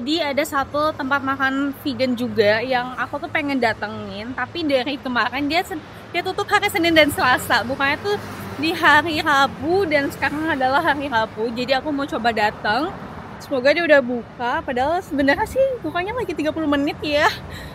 Jadi ada satu tempat makan vegan juga yang aku tuh pengen datengin, tapi dari kemarin dia tutup hari Senin dan Selasa. Bukannya tuh di hari Rabu dan sekarang adalah hari Rabu. Jadi aku mau coba datang. Semoga dia udah buka. Padahal sebenarnya sih bukanya lagi 30 menit ya.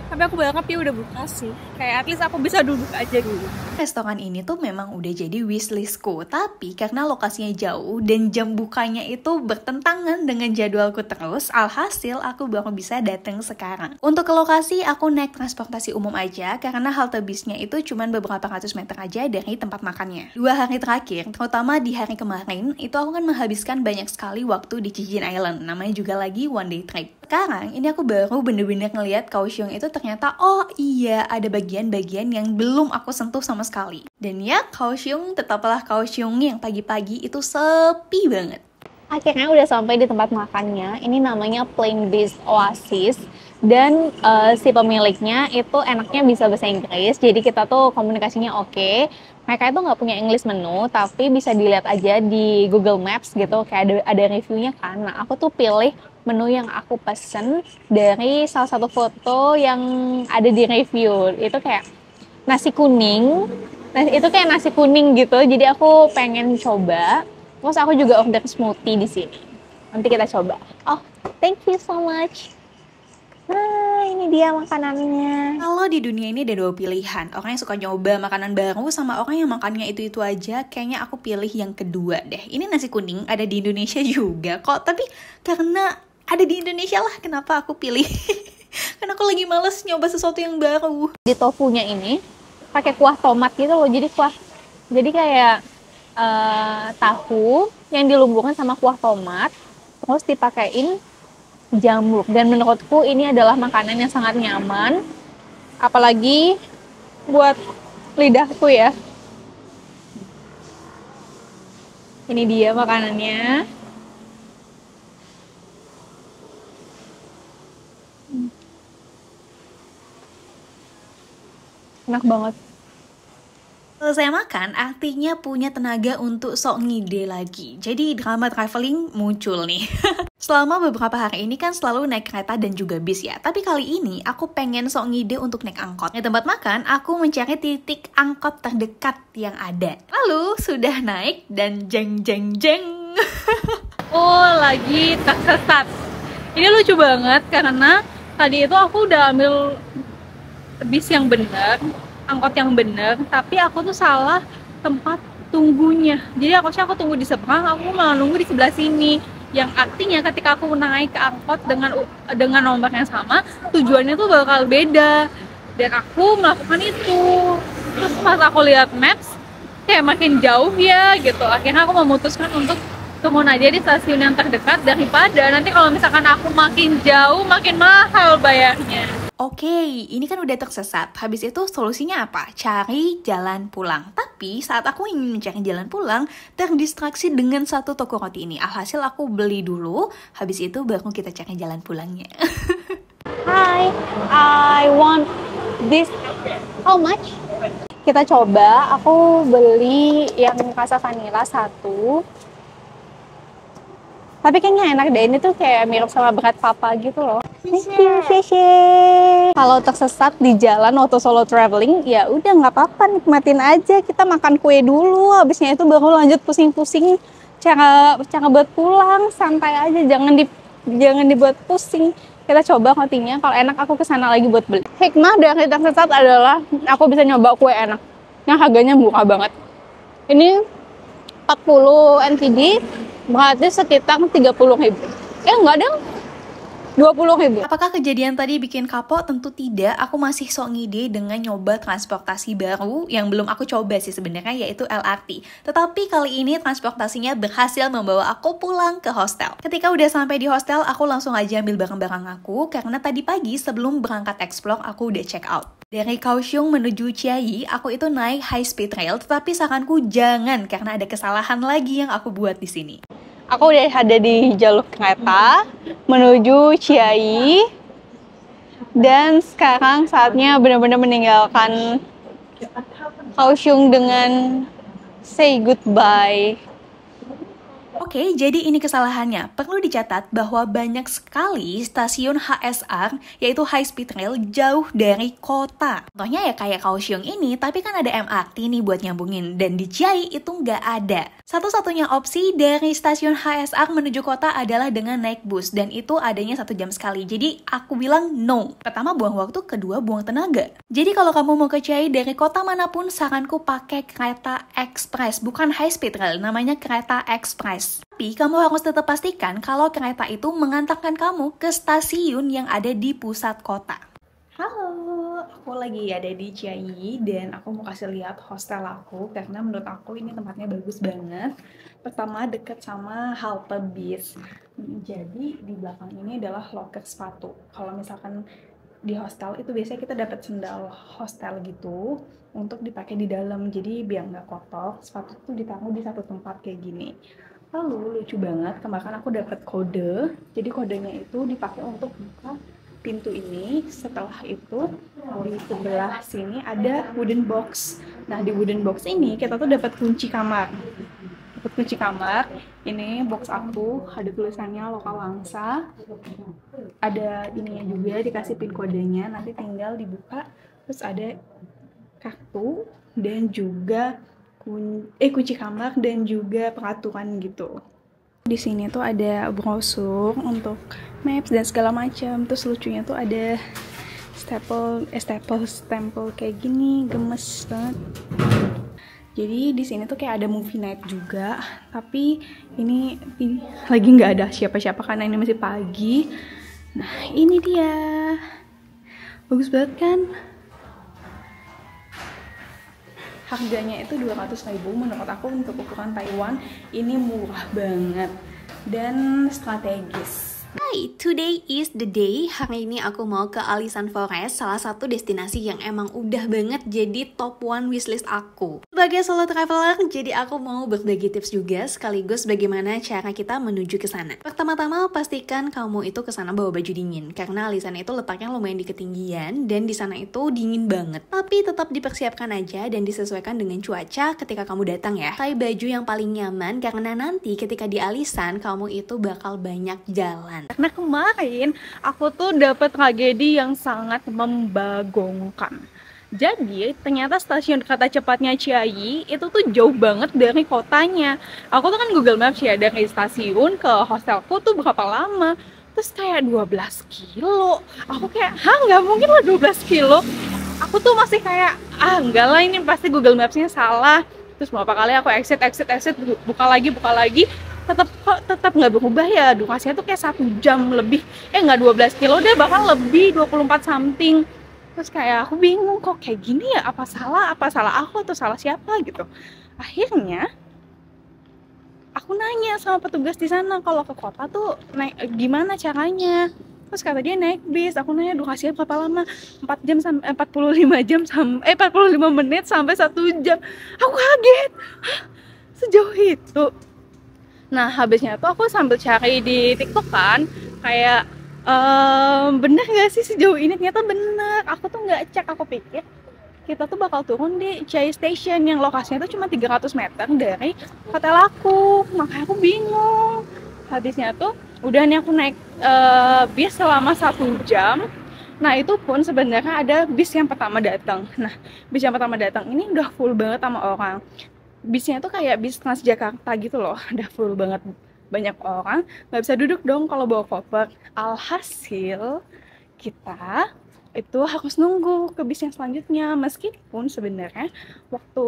Tapi aku berharap dia udah buka sih. Kayak at least aku bisa duduk aja dulu. Restoran ini tuh memang udah jadi wishlistku, tapi karena lokasinya jauh dan jam bukanya itu bertentangan dengan jadwalku terus, alhasil aku baru bisa datang sekarang. Untuk ke lokasi, aku naik transportasi umum aja, karena halte bisnya itu cuma beberapa ratus meter aja dari tempat makannya. 2 hari terakhir, terutama di hari kemarin, itu aku kan menghabiskan banyak sekali waktu di Jeju Island, namanya juga lagi one day trip. Sekarang, ini aku baru bener-bener ngeliat Kaohsiung itu ternyata, oh iya, ada bagian-bagian yang belum aku sentuh sama sekali. Dan ya, Kaohsiung tetaplah Kaohsiung yang pagi-pagi itu sepi banget. Akhirnya udah sampai di tempat makannya. Ini namanya Plain Based Oasis. Dan si pemiliknya itu enaknya bisa bahasa Inggris. Jadi kita tuh komunikasinya oke. Mereka itu nggak punya English menu, tapi bisa dilihat aja di Google Maps gitu. Kayak ada reviewnya kan. Nah, aku tuh pilih menu yang aku pesen dari salah satu foto yang ada di review. Itu kayak nasi kuning. Nah, itu kayak nasi kuning gitu. Jadi aku pengen coba. Terus aku juga order smoothie di sini. Nanti kita coba. Oh, thank you so much. Nah, ini dia makanannya. Kalau di dunia ini ada 2 pilihan, orang yang suka nyoba makanan baru sama orang yang makannya itu-itu aja. Kayaknya aku pilih yang kedua deh. Ini nasi kuning ada di Indonesia juga kok, tapi karena ada di Indonesia lah kenapa aku pilih. Karena aku lagi males nyoba sesuatu yang baru. Di tofunya ini pakai kuah tomat gitu loh, jadi kayak tahu yang dilumburkan sama kuah tomat, terus dipakein jamur. Dan menurutku ini adalah makanan yang sangat nyaman, apalagi buat lidahku ya. Ini dia makanannya. Enak banget. Selesai makan, artinya punya tenaga untuk sok ngide lagi. Jadi drama traveling muncul nih. Selama beberapa hari ini kan selalu naik kereta dan juga bis ya. Tapi kali ini aku pengen sok ngide untuk naik angkot. Di tempat makan, aku mencari titik angkot terdekat yang ada. Lalu sudah naik dan jeng jeng jeng. Oh, lagi tersesat. Ini lucu banget karena tadi itu aku udah ambil bis yang benar, angkot yang benar, tapi aku tuh salah tempat tunggunya. Jadi aku tunggu di seberang, aku malah nunggu di sebelah sini. Yang artinya ketika aku naik ke angkot dengan nomor yang sama, tujuannya tuh bakal beda. Dan aku melakukan itu. Terus pas aku lihat maps, kayak makin jauh ya gitu. Akhirnya aku memutuskan untuk turun aja di stasiun yang terdekat daripada nanti kalau misalkan aku makin jauh, makin mahal bayarnya. Oke, ini kan udah tersesat. Habis itu solusinya apa? Cari jalan pulang. Tapi saat aku ingin mencari jalan pulang, terdistraksi dengan satu toko roti ini. Alhasil aku beli dulu, habis itu baru kita cari jalan pulangnya. Hi, I want this. How much? Kita coba. Aku beli yang rasa vanilla 1. Tapi kayaknya enak deh, ini tuh kayak mirip sama berat papa gitu loh. Thank you, Sheshe. Kalau tersesat di jalan waktu solo traveling, ya udah nggak apa-apa, nikmatin aja. Kita makan kue dulu, habisnya itu baru lanjut pusing-pusing cara buat pulang. Santai aja, jangan dibuat pusing. Kita coba rotinya, kalau enak aku kesana lagi buat beli. Hikmah dari tersesat adalah aku bisa nyoba kue enak, yang harganya murah banget. Ini 40 NTD, berarti sekitar 30.000. Enggak dong, 20.000. Apakah kejadian tadi bikin kapok? Tentu tidak. Aku masih sok ngide dengan nyoba transportasi baru yang belum aku coba sih sebenarnya, yaitu LRT. Tetapi kali ini transportasinya berhasil membawa aku pulang ke hostel. Ketika udah sampai di hostel, aku langsung aja ambil barang-barang aku karena tadi pagi sebelum berangkat explore aku udah check out. Dari Kaohsiung menuju Chiayi, aku itu naik high speed rail, tetapi saranku jangan karena ada kesalahan lagi yang aku buat di sini. Aku udah ada di jalur kereta menuju Chiayi dan sekarang saatnya benar-benar meninggalkan Kaohsiung dengan say goodbye. Oke, jadi ini kesalahannya. Perlu dicatat bahwa banyak sekali stasiun HSR, yaitu High Speed Rail, jauh dari kota. Contohnya ya kayak Kaohsiung ini, tapi kan ada MRT nih buat nyambungin. Dan di Chiayi itu nggak ada. Satu-satunya opsi dari stasiun HSR menuju kota adalah dengan naik bus. Dan itu adanya 1 jam sekali. Jadi aku bilang no. Pertama buang waktu, kedua buang tenaga. Jadi kalau kamu mau ke Chiayi dari kota manapun, saranku pakai kereta ekspres. Bukan High Speed Rail, namanya kereta ekspres. Tapi kamu harus tetap pastikan kalau kereta itu mengantarkan kamu ke stasiun yang ada di pusat kota. Halo, aku lagi ada di Chiayi dan aku mau kasih lihat hostel aku karena menurut aku ini tempatnya bagus banget. Pertama deket sama halte bis. Jadi di belakang ini adalah loker sepatu. Kalau misalkan di hostel itu biasanya kita dapat sendal hostel gitu untuk dipakai di dalam, jadi biar nggak kotor. Sepatu itu ditaruh di satu tempat kayak gini. Lalu lucu banget, kemarin aku dapat kode. Jadi kodenya itu dipakai untuk buka pintu ini. Setelah itu di sebelah sini ada wooden box. Nah di wooden box ini kita tuh dapat kunci kamar. Dapat kunci kamar. Ini box aku, ada tulisannya Lokal Wangsa. Ada ininya juga, dikasih pin kodenya. Nanti tinggal dibuka. Terus ada kartu dan juga kunci kamar dan juga peraturan gitu. Di sini tuh ada brosur untuk maps dan segala macam. Terus lucunya tuh ada stempel kayak gini, gemes banget. Jadi di sini tuh kayak ada movie night juga, tapi ini lagi nggak ada siapa-siapa karena ini masih pagi. Nah ini dia, bagus banget kan? Harganya itu 200.000, menurut aku untuk ukuran Taiwan ini murah banget dan strategis. Hai, today is the day. Hari ini aku mau ke Alishan Forest, salah satu destinasi yang emang udah banget jadi top 1 wishlist aku. Sebagai solo traveler, jadi aku mau berbagi tips juga sekaligus bagaimana cara kita menuju ke sana. Pertama-tama pastikan kamu itu ke sana bawa baju dingin karena Alishan itu letaknya lumayan di ketinggian dan di sana itu dingin banget. Tapi tetap dipersiapkan aja dan disesuaikan dengan cuaca ketika kamu datang ya. Pakai baju yang paling nyaman karena nanti ketika di Alishan kamu itu bakal banyak jalan. Karena kemarin aku tuh dapat tragedi yang sangat membagongkan. Jadi ternyata stasiun kereta cepatnya Chiayi itu tuh jauh banget dari kotanya. Aku tuh kan Google Maps ya, dari stasiun ke hostelku tuh berapa lama. Terus kayak 12 kilo. Aku kayak, nggak mungkin lah 12 kilo. Aku tuh masih kayak, enggak lah ini pasti Google Maps-nya salah. Terus beberapa kali aku exit, buka lagi. Tetap nggak berubah ya, durasinya tuh kayak 1 jam lebih, nggak 12 kilo deh, bahkan lebih 24 something. Terus kayak aku bingung kok kayak gini ya, apa salah aku atau salah siapa gitu. Akhirnya aku nanya sama petugas di sana kalau ke kota tuh gimana caranya. Terus kata dia naik bis. Aku nanya durasinya berapa lama, 4 jam sampai 45 menit sampai 1 jam. Aku kaget, sejauh itu. Nah habisnya tuh aku sambil cari di TikTok kan, kayak bener gak sih sejauh ini? Ternyata bener. Aku tuh nggak cek, aku pikir kita tuh bakal turun di Chiayi Station yang lokasinya tuh cuma 300 meter dari hotel aku. Makanya aku bingung. Habisnya tuh udah nih aku naik bis selama 1 jam. Nah itu pun sebenarnya ada bis yang pertama datang. Nah bis yang pertama datang ini udah full banget sama orang. Bisnya tuh kayak bis Transjakarta gitu loh, udah full banget, banyak orang, nggak bisa duduk dong kalau bawa koper. Alhasil kita itu harus nunggu ke bis yang selanjutnya, meskipun sebenarnya waktu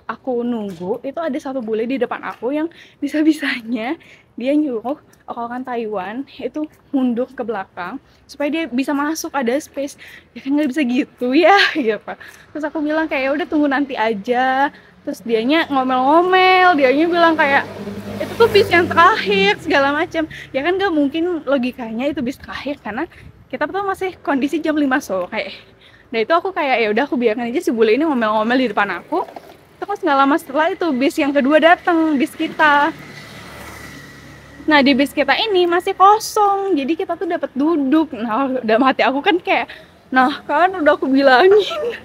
aku nunggu itu ada satu bule di depan aku yang bisa-bisanya dia nyuruh orang Taiwan itu mundur ke belakang supaya dia bisa masuk, ada space. Ya kan nggak bisa gitu ya gitu. Terus aku bilang kayak udah tunggu nanti aja. Terus dianya ngomel-ngomel, dianya bilang kayak itu tuh bis yang terakhir segala macam. Ya kan nggak mungkin logikanya itu bis terakhir karena kita tuh masih kondisi jam 5 sore. Nah itu aku kayak ya udah aku biarkan aja si bule ini ngomel-ngomel di depan aku. Terus nggak lama setelah itu bis yang kedua datang, bis kita. Nah di bis kita ini masih kosong, jadi kita tuh dapat duduk. Nah dalam hati aku kan kayak, nah kan udah aku bilangin.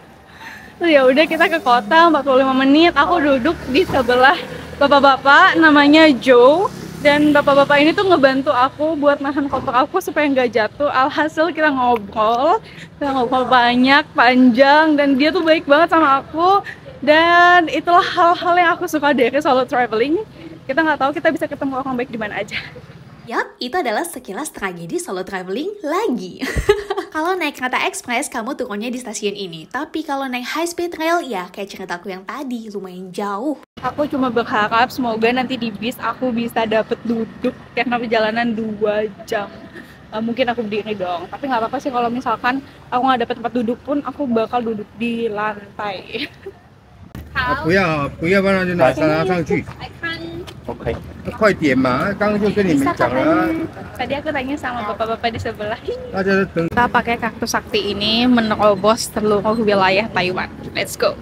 Terus ya udah kita ke kota 45 menit, aku duduk di sebelah bapak-bapak namanya Joe, dan bapak-bapak ini tuh ngebantu aku buat nahan koper aku supaya nggak jatuh. Alhasil kita ngobrol banyak, panjang, dan dia tuh baik banget sama aku. Dan itulah hal-hal yang aku suka dari solo traveling. Kita nggak tahu kita bisa ketemu orang baik di mana aja. Yap, itu adalah sekilas tragedi solo traveling lagi. Kalau naik kereta ekspres, kamu turunnya di stasiun ini. Tapi kalau naik high speed rail, ya kayak ceritaku yang tadi, lumayan jauh. Aku cuma berharap semoga nanti di bis aku bisa dapet duduk karena perjalanan 2 jam. Mungkin aku berdiri dong, tapi nggak apa-apa sih kalau misalkan aku nggak dapet tempat duduk pun aku bakal duduk di lantai. 不要帮他就拿上去。OK，快点嘛，刚刚就跟你们讲了。 Tadi aku tanya sama bapak-bapak di sebelah. 大家都等。 Kita pakai kartu sakti ini menerobos seluruh wilayah Taiwan. Let's go.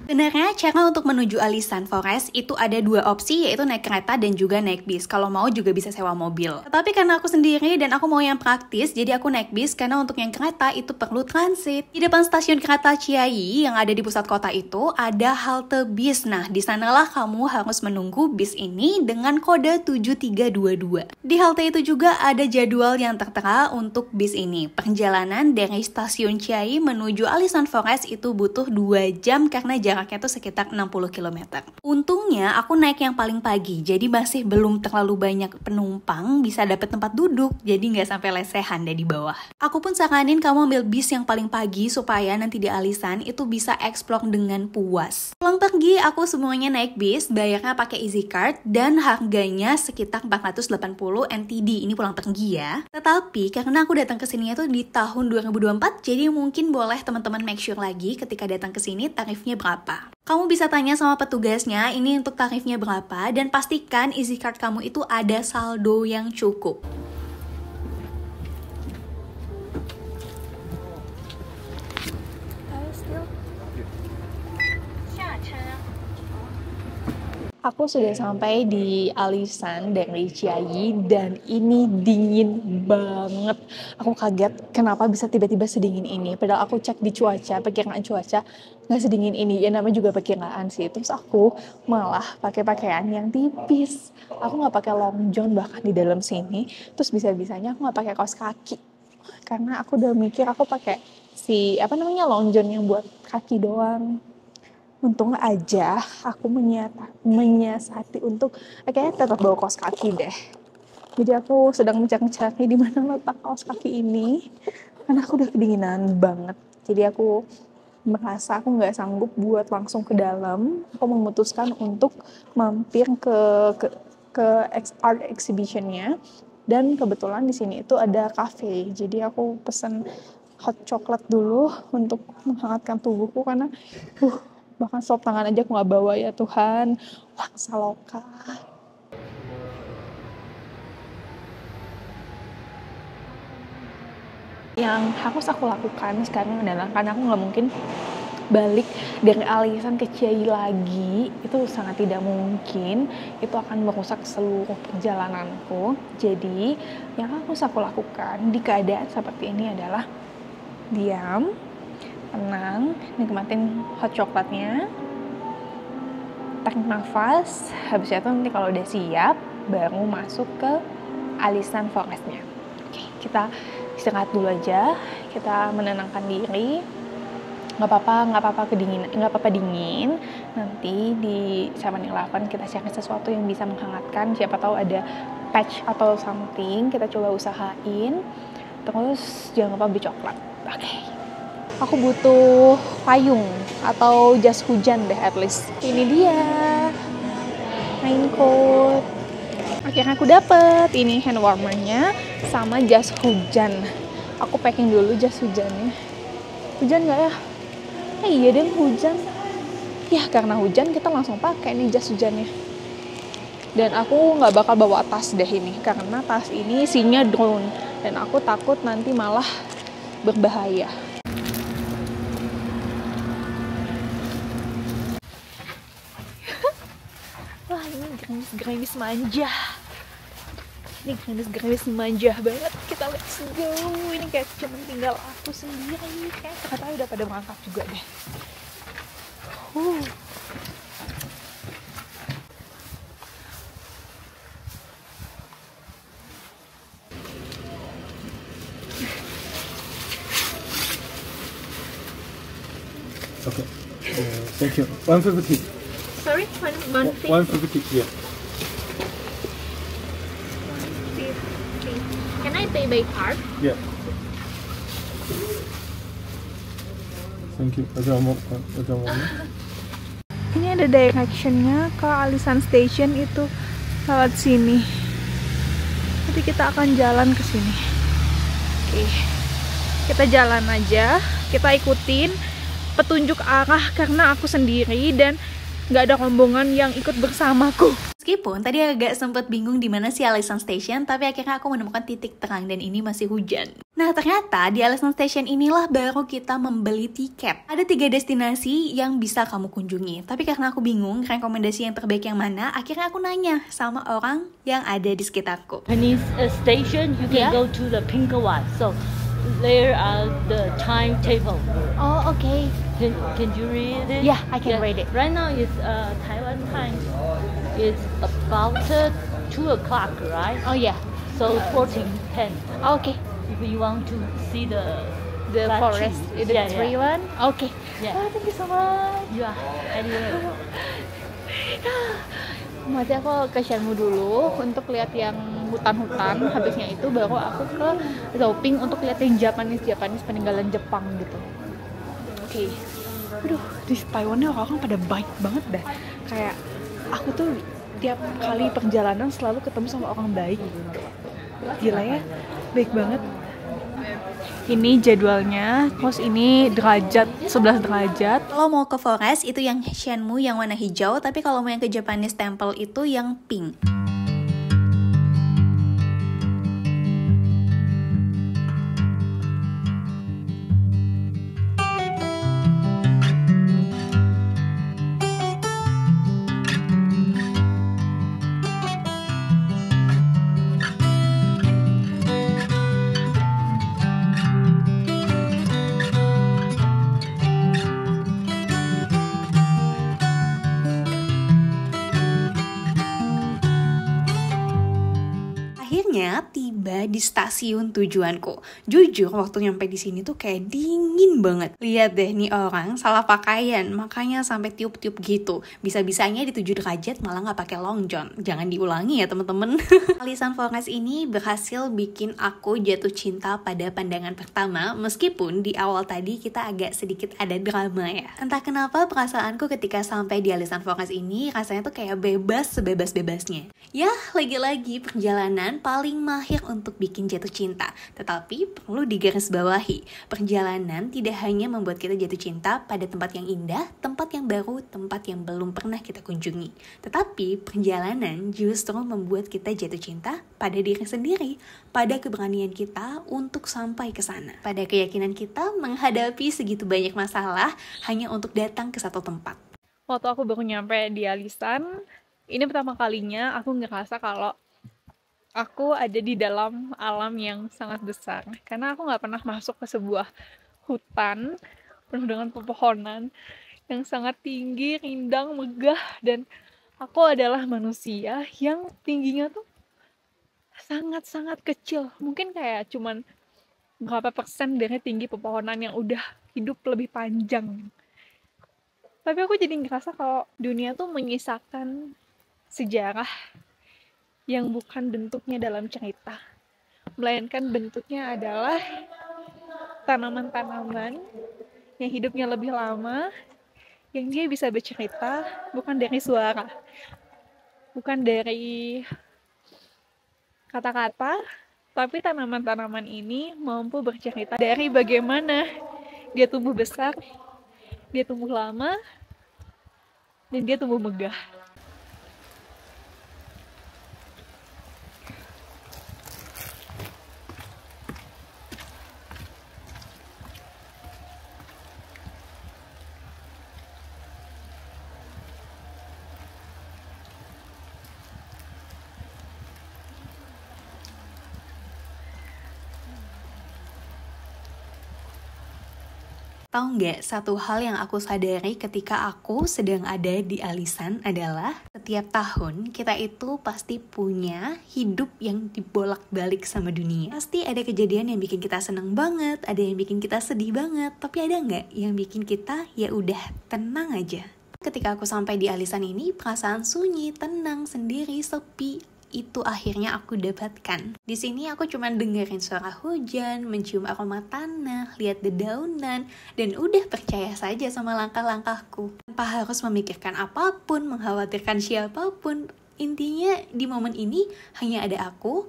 Sebenarnya cara untuk menuju Alishan Forest itu ada 2 opsi, yaitu naik kereta dan juga naik bis. Kalau mau juga bisa sewa mobil. Tetapi karena aku sendiri dan aku mau yang praktis, jadi aku naik bis karena untuk yang kereta itu perlu transit. Di depan stasiun kereta Chiayi yang ada di pusat kota itu ada halte bis. Nah, di sanalah kamu harus menunggu bis ini dengan kode 7322. Di halte itu juga ada jadwal yang tertera untuk bis ini. Perjalanan dari stasiun Chiayi menuju Alishan Forest itu butuh 2 jam karena jaraknya tuh sekitar 60 km. Untungnya aku naik yang paling pagi, jadi masih belum terlalu banyak penumpang bisa dapet tempat duduk, jadi nggak sampai lesehan deh di bawah. Aku pun saranin kamu ambil bis yang paling pagi supaya nanti di Alishan itu bisa explore dengan puas. Pulang pergi aku semuanya naik bis, bayarnya pakai Easy Card dan harganya sekitar 480 NTD. Ini pulang pergi ya. Tetapi karena aku datang ke sini itu di tahun 2024, jadi mungkin boleh teman-teman make sure lagi ketika datang ke sini tarifnya berapa. Kamu bisa tanya sama petugasnya ini untuk tarifnya berapa dan pastikan Easy Card kamu itu ada saldo yang cukup. Aku sudah sampai di Alishan dari Chiayi dan ini dingin banget. Aku kaget kenapa bisa tiba-tiba sedingin ini. Padahal aku cek di cuaca, perkiraan cuaca nggak sedingin ini. Ya namanya juga perkiraan sih. Terus aku malah pakai pakaian yang tipis. Aku nggak pakai long john bahkan di dalam sini. Terus bisa-bisanya aku nggak pakai kaos kaki. Karena aku udah mikir aku pakai long john yang buat kaki doang. Untung aja aku menyiasati untuk kayaknya tetap bawa kaos kaki deh. Jadi aku sedang mencari-cari di mana letak kaos kaki ini karena aku udah kedinginan banget. Jadi aku merasa aku nggak sanggup buat langsung ke dalam. Aku memutuskan untuk mampir ke art exhibitionnya dan kebetulan di sini itu ada cafe. Jadi aku pesen hot chocolate dulu untuk menghangatkan tubuhku karena bahkan sop tangan aja aku nggak bawa ya Tuhan. Wah, saloka. Yang harus aku lakukan sekarang adalah karena aku nggak mungkin balik dari Alishan ke Chiayi lagi, itu sangat tidak mungkin, itu akan merusak seluruh perjalananku. Jadi yang harus aku lakukan di keadaan seperti ini adalah diam, tenang, nikmatin hot coklatnya, tarik nafas, habis itu nanti kalau udah siap baru masuk ke Alishan Forest-nya. Oke, kita istirahat dulu aja, kita menenangkan diri. Nggak apa-apa dingin. Nanti di 7-Eleven kita cari sesuatu yang bisa menghangatkan. Siapa tahu ada patch atau something, kita coba usahain. Terus jangan lupa beli coklat. Oke. Aku butuh payung atau jas hujan deh at least. Ini dia raincoat. Akhirnya aku dapet ini hand warmernya sama jas hujan. Aku packing dulu jas hujannya. Hujan nggak ya? Iya deh hujan. Ya karena hujan kita langsung pakai nih jas hujannya. Dan aku nggak bakal bawa tas deh ini karena tas ini isinya drone dan aku takut nanti malah berbahaya. Wah ini gerimis manja. Ini gerimis manja banget. Kita let's go. Ini kayak cuma tinggal aku sendiri. Kayak ternyata udah pada berangkat juga deh. Okay. Thank you. 150. Sorry, 150. 150. Yeah. Can I pay by card? Yeah. Thank you. Ada mau. Ini ada directionnya ke Alisan Station, itu lewat sini. Nanti kita akan jalan ke sini. Oke, kita jalan aja. Kita ikutin petunjuk arah karena aku sendiri dan nggak ada rombongan yang ikut bersamaku. Meskipun tadi agak sempet bingung di mana sih Alisan Station, tapi akhirnya aku menemukan titik terang dan ini masih hujan. Nah, ternyata di Alisan Station inilah baru kita membeli tiket. Ada 3 destinasi yang bisa kamu kunjungi. Tapi karena aku bingung rekomendasi yang terbaik yang mana, akhirnya aku nanya sama orang yang ada di sekitarku. Japanese station, you can go to the pink one. So there are the timetable. Oh, okay. Can you read it? Yeah, I can read it. Right now is Taiwan time. It's about 2 o'clock, right? Oh yeah. So 14:10. Okay. If you want to see the Forest, trees. the tree one. Okay. Yeah. Oh, thank you so much. You are anywhere. Maksudnya aku ke Shenmue dulu untuk lihat yang hutan-hutan, habisnya itu baru aku ke Zhouping untuk lihat yang Japanese peninggalan Jepang gitu. Oke. Aduh, di Taiwannya orang pada baik banget dah. Kayak aku tuh tiap kali perjalanan selalu ketemu sama orang baik. Gila ya, baik banget. Ini jadwalnya, terus ini derajat, 11 derajat. Kalau mau ke forest itu yang Shenmue yang warna hijau, tapi kalau mau yang ke Japanese Temple itu yang pink. Akhirnya tiba di stasiun tujuanku. Jujur waktu nyampe di sini tuh kayak dingin banget. Lihat deh nih orang salah pakaian, makanya sampai tiup-tiup gitu. Bisa-bisanya di 7 derajat malah nggak pakai long john. Jangan diulangi ya temen-temen. Alisan Forest ini berhasil bikin aku jatuh cinta pada pandangan pertama, meskipun di awal tadi kita agak sedikit ada drama ya. Entah kenapa perasaanku ketika sampai di Alisan Forest ini rasanya tuh kayak bebas sebebas-bebasnya. Ya, lagi-lagi perjalanan paling mahir untuk bikin jatuh cinta. Tetapi perlu digarisbawahi, perjalanan tidak hanya membuat kita jatuh cinta pada tempat yang indah, tempat yang baru, tempat yang belum pernah kita kunjungi. Tetapi perjalanan justru membuat kita jatuh cinta pada diri sendiri, pada keberanian kita untuk sampai ke sana, pada keyakinan kita menghadapi segitu banyak masalah hanya untuk datang ke satu tempat. Waktu aku baru nyampe di Alisan, ini pertama kalinya aku ngerasa kalau aku ada di dalam alam yang sangat besar. Karena aku nggak pernah masuk ke sebuah hutan penuh dengan pepohonan yang sangat tinggi, rindang, megah. Dan aku adalah manusia yang tingginya tuh sangat-sangat kecil. Mungkin kayak cuman berapa persen dari tinggi pepohonan yang udah hidup lebih panjang. Tapi aku jadi ngerasa kalau dunia tuh menyisakan sejarah yang bukan bentuknya dalam cerita, melainkan bentuknya adalah tanaman-tanaman yang hidupnya lebih lama, yang dia bisa bercerita bukan dari suara, bukan dari kata-kata, tapi tanaman-tanaman ini mampu bercerita dari bagaimana dia tumbuh besar, dia tumbuh lama, dan dia tumbuh megah. Tahu nggak, satu hal yang aku sadari ketika aku sedang ada di Alisan adalah setiap tahun kita itu pasti punya hidup yang dibolak-balik sama dunia. Pasti ada kejadian yang bikin kita seneng banget, ada yang bikin kita sedih banget, tapi ada nggak yang bikin kita ya udah tenang aja. Ketika aku sampai di Alisan ini, perasaan sunyi, tenang, sendiri, sepi, itu akhirnya aku dapatkan. Di sini aku cuma dengerin suara hujan, mencium aroma tanah, lihat dedaunan, dan udah percaya saja sama langkah-langkahku. Tanpa harus memikirkan apapun, mengkhawatirkan siapapun. Intinya di momen ini hanya ada aku,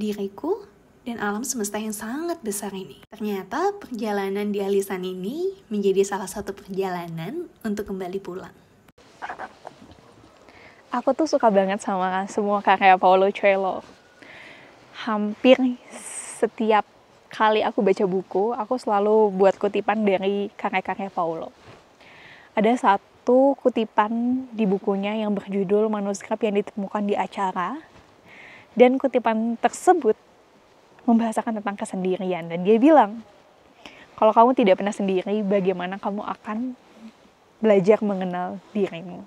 diriku, dan alam semesta yang sangat besar ini. Ternyata perjalanan di Alisan ini menjadi salah satu perjalanan untuk kembali pulang. Aku tuh suka banget sama semua karya Paulo Coelho. Hampir setiap kali aku baca buku, aku selalu buat kutipan dari karya-karya Paulo. Ada satu kutipan di bukunya yang berjudul Manuskrip yang ditemukan di acara. Dan kutipan tersebut membahasakan tentang kesendirian. Dan dia bilang, kalau kamu tidak pernah sendiri, bagaimana kamu akan belajar mengenal dirimu.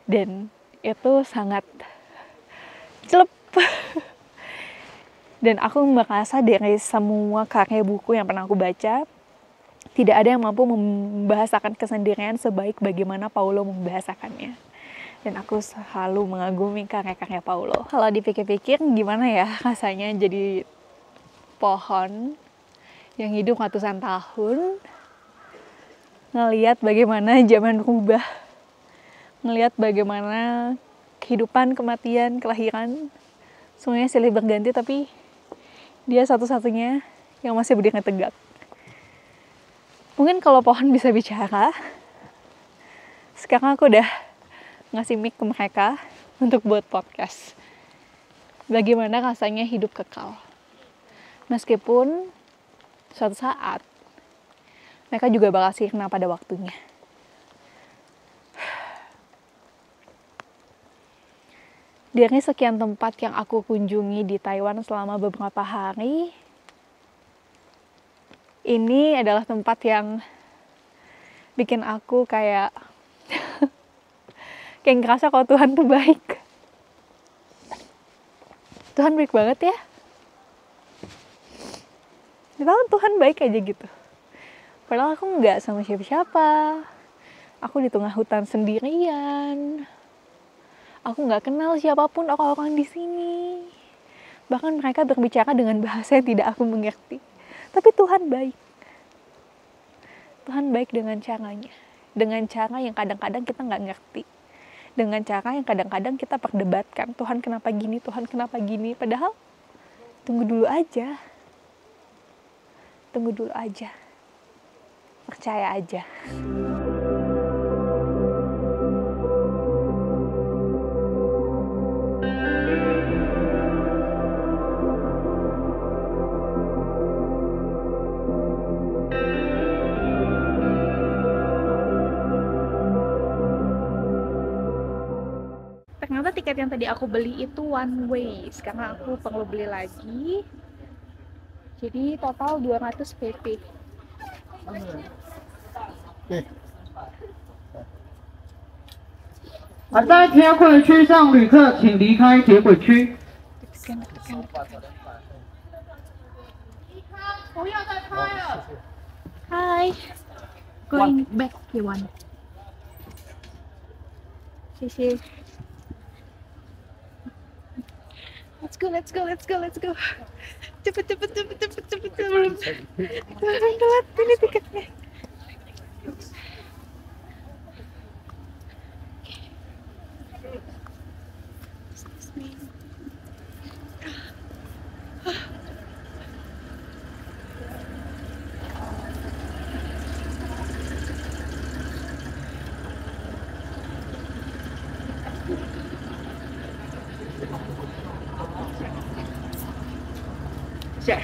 Dan itu sangat celep. Dan aku merasa dari semua karya buku yang pernah aku baca, tidak ada yang mampu membahasakan kesendirian sebaik bagaimana Paulo membahasakannya. Dan aku selalu mengagumi karya-karya Paulo. Kalau dipikir-pikir gimana ya rasanya jadi pohon yang hidup ratusan tahun, ngelihat bagaimana zaman berubah, ngelihat bagaimana kehidupan, kematian, kelahiran, semuanya silih berganti, tapi dia satu-satunya yang masih berdiri tegak. Mungkin kalau pohon bisa bicara, sekarang aku udah ngasih mic ke mereka untuk buat podcast. Bagaimana rasanya hidup kekal. Meskipun suatu saat mereka juga bakal sirna pada waktunya. Dari sekian tempat yang aku kunjungi di Taiwan selama beberapa hari, ini adalah tempat yang bikin aku kayak ngerasa kalau Tuhan tuh baik. Tuhan baik banget ya. Tahu Tuhan baik aja gitu. Padahal aku nggak sama siapa-siapa. Aku di tengah hutan sendirian. Aku nggak kenal siapapun orang-orang di sini. Bahkan mereka berbicara dengan bahasa yang tidak aku mengerti. Tapi Tuhan baik. Tuhan baik dengan caranya. Dengan cara yang kadang-kadang kita nggak ngerti. Dengan cara yang kadang-kadang kita perdebatkan. Tuhan kenapa gini, Tuhan kenapa gini. Padahal tunggu dulu aja. Tunggu dulu aja. Percaya aja. Ternyata tiket yang tadi aku beli itu one way. Sekarang aku perlu beli lagi. Jadi total 200 PP. 在铁轨区上旅客请离开铁轨区。不要再拍了。Hi. Going back K1. 谢谢。Let's go, let's go, let's go, let's go. Cepet, cepet, cepet, cepet, cepet, cepet. Telat, ini tiketnya.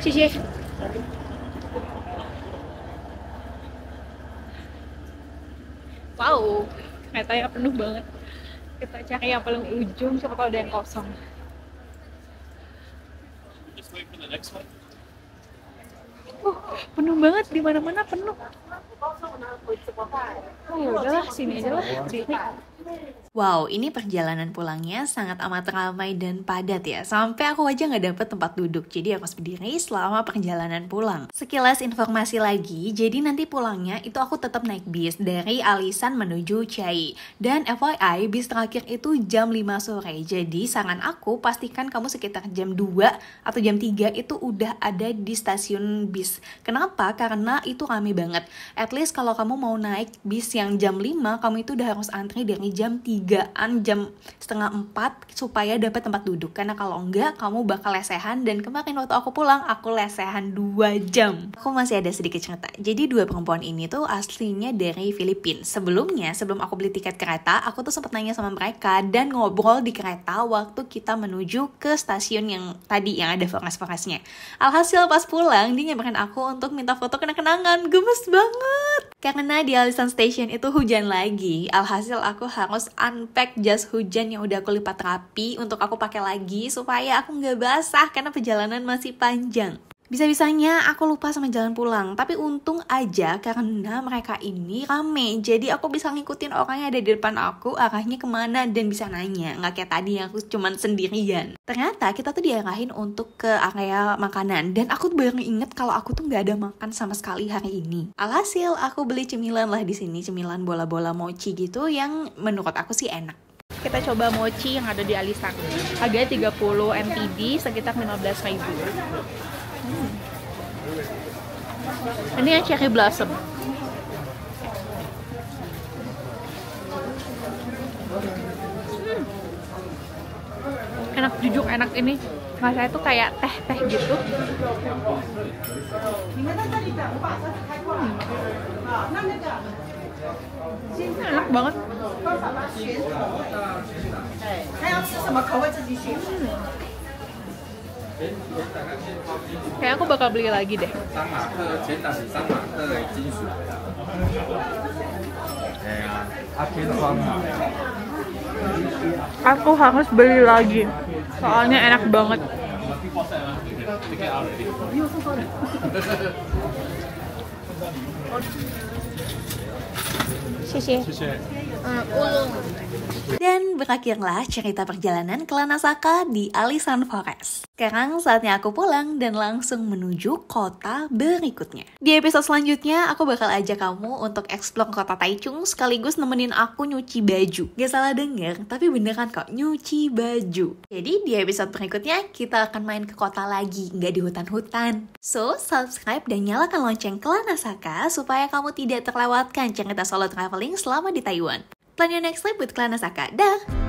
Sisi. Wow, keretanya penuh banget. Kita cari yang paling ujung, siapa tahu ada yang kosong. Penuh banget, di mana-mana penuh. Oh ya udahlah, sini aja lah. Wow, ini perjalanan pulangnya sangat amat ramai dan padat ya. Sampai aku aja nggak dapet tempat duduk, jadi aku harus berdiri selama perjalanan pulang. Sekilas informasi lagi, jadi nanti pulangnya itu aku tetap naik bis dari Alisan menuju Chiayi. Dan FYI, bis terakhir itu jam 5 sore. Jadi saran aku, pastikan kamu sekitar jam 2 atau jam 3 itu udah ada di stasiun bis. Kenapa? Karena itu rame banget. At least kalau kamu mau naik bis yang jam 5, kamu itu udah harus antri dari jam 3-an, jam setengah 4 supaya dapat tempat duduk. Karena kalau enggak, kamu bakal lesehan. Dan kemarin waktu aku pulang, aku lesehan 2 jam. Aku masih ada sedikit cerita. Jadi dua perempuan ini tuh aslinya dari Filipina. Sebelum aku beli tiket kereta, aku tuh sempat nanya sama mereka dan ngobrol di kereta waktu kita menuju ke stasiun yang tadi, yang ada foras-forasnya. Alhasil pas pulang, dia nyamperin aku untuk minta foto kenang-kenangan. Gemes banget! Karena di Alisan Station itu hujan lagi. Alhasil aku harus unpack jas hujan yang udah aku lipat rapi untuk aku pakai lagi supaya aku nggak basah karena perjalanan masih panjang. Bisa-bisanya aku lupa sama jalan pulang, tapi untung aja karena mereka ini rame, jadi aku bisa ngikutin orang yang ada di depan aku arahnya kemana dan bisa nanya, nggak kayak tadi yang aku cuman sendirian. Ternyata kita tuh diarahin untuk ke area makanan, dan aku baru inget kalau aku tuh nggak ada makan sama sekali hari ini. Alhasil aku beli cemilan lah di sini, cemilan bola-bola mochi gitu yang menurut aku sih enak. Kita coba mochi yang ada di Alisan. Harganya 30 NTD, sekitar 15.000. Ini yang cherry blossom. Enak, jujur enak ini. Rasanya tuh kayak teh-teh gitu. Enak banget. Kayak aku bakal beli lagi deh. Aku harus beli lagi. Soalnya enak banget. Dan berakhirlah cerita perjalanan ke Lanasaka di Alisan Forest. Sekarang saatnya aku pulang dan langsung menuju kota berikutnya. Di episode selanjutnya, aku bakal ajak kamu untuk explore kota Taichung sekaligus nemenin aku nyuci baju. Gak salah denger, tapi beneran kok, nyuci baju. Jadi di episode berikutnya, kita akan main ke kota lagi, gak di hutan-hutan. So, subscribe dan nyalakan lonceng ke Lanasaka supaya kamu tidak terlewatkan cerita solo traveling selama di Taiwan. Plan your next trip with Lanasaka. Dah!